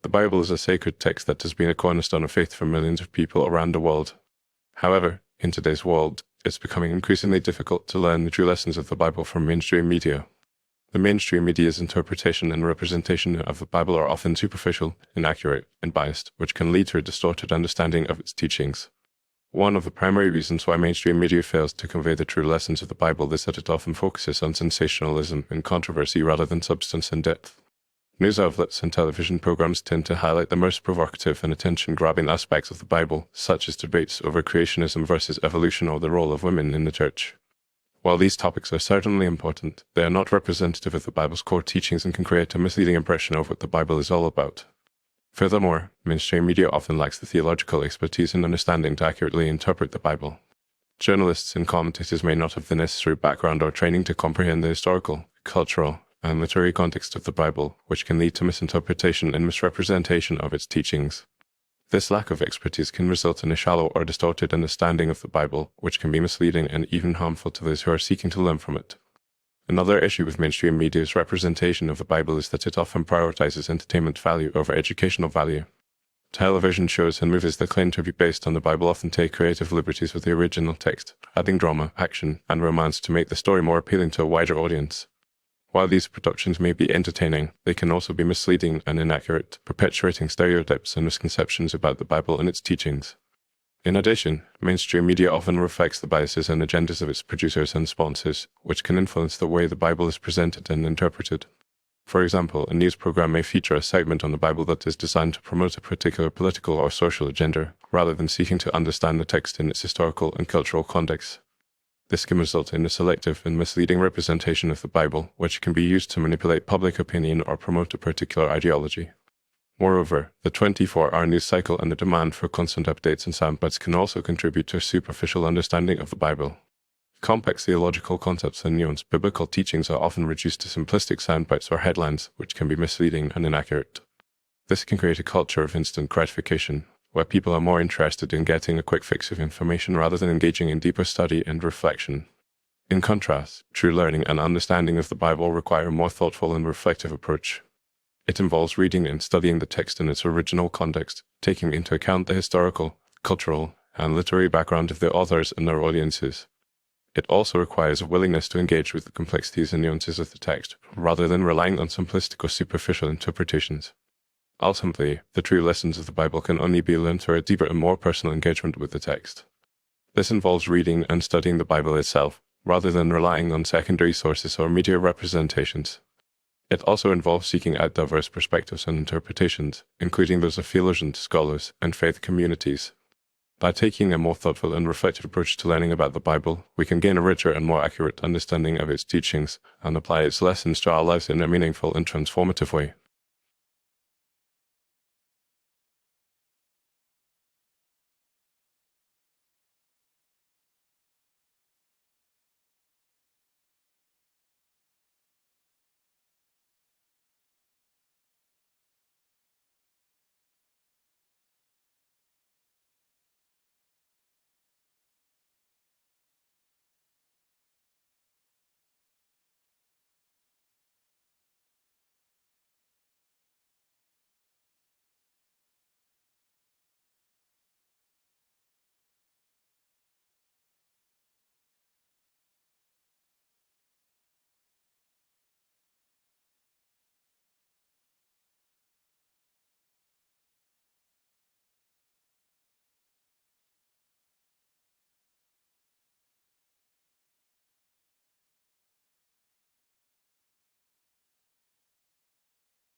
The Bible is a sacred text that has been a cornerstone of faith for millions of people around the world. However, in today's world, it's becoming increasingly difficult to learn the true lessons of the Bible from mainstream media. The mainstream media's interpretation and representation of the Bible are often superficial, inaccurate, and biased, which can lead to a distorted understanding of its teachings. One of the primary reasons why mainstream media fails to convey the true lessons of the Bible is that it often focuses on sensationalism and controversy rather than substance and depth. News outlets and television programs tend to highlight the most provocative and attention-grabbing aspects of the Bible, such as debates over creationism versus evolution or the role of women in the church. While these topics are certainly important, they are not representative of the Bible's core teachings and can create a misleading impression of what the Bible is all about. Furthermore, mainstream media often lacks the theological expertise and understanding to accurately interpret the Bible. Journalists and commentators may not have the necessary background or training to comprehend the historical, cultural, and literary context of the Bible, which can lead to misinterpretation and misrepresentation of its teachings. This lack of expertise can result in a shallow or distorted understanding of the Bible, which can be misleading and even harmful to those who are seeking to learn from it. Another issue with mainstream media's representation of the Bible is that it often prioritizes entertainment value over educational value. Television shows and movies that claim to be based on the Bible often take creative liberties with the original text, adding drama, action, and romance to make the story more appealing to a wider audience. While these productions may be entertaining, they can also be misleading and inaccurate, perpetuating stereotypes and misconceptions about the Bible and its teachings. In addition, mainstream media often reflects the biases and agendas of its producers and sponsors, which can influence the way the Bible is presented and interpreted. For example, a news program may feature a segment on the Bible that is designed to promote a particular political or social agenda, rather than seeking to understand the text in its historical and cultural context. This can result in a selective and misleading representation of the Bible, which can be used to manipulate public opinion or promote a particular ideology. Moreover, the 24-hour news cycle and the demand for constant updates and soundbites can also contribute to a superficial understanding of the Bible. Complex theological concepts and nuanced biblical teachings are often reduced to simplistic soundbites or headlines, which can be misleading and inaccurate. This can create a culture of instant gratification, where people are more interested in getting a quick fix of information rather than engaging in deeper study and reflection. In contrast, true learning and understanding of the Bible require a more thoughtful and reflective approach. It involves reading and studying the text in its original context, taking into account the historical, cultural, and literary background of the authors and their audiences. It also requires a willingness to engage with the complexities and nuances of the text, rather than relying on simplistic or superficial interpretations. Ultimately, the true lessons of the Bible can only be learned through a deeper and more personal engagement with the text. This involves reading and studying the Bible itself, rather than relying on secondary sources or media representations. It also involves seeking out diverse perspectives and interpretations, including those of theologians, scholars, and faith communities. By taking a more thoughtful and reflective approach to learning about the Bible, we can gain a richer and more accurate understanding of its teachings and apply its lessons to our lives in a meaningful and transformative way.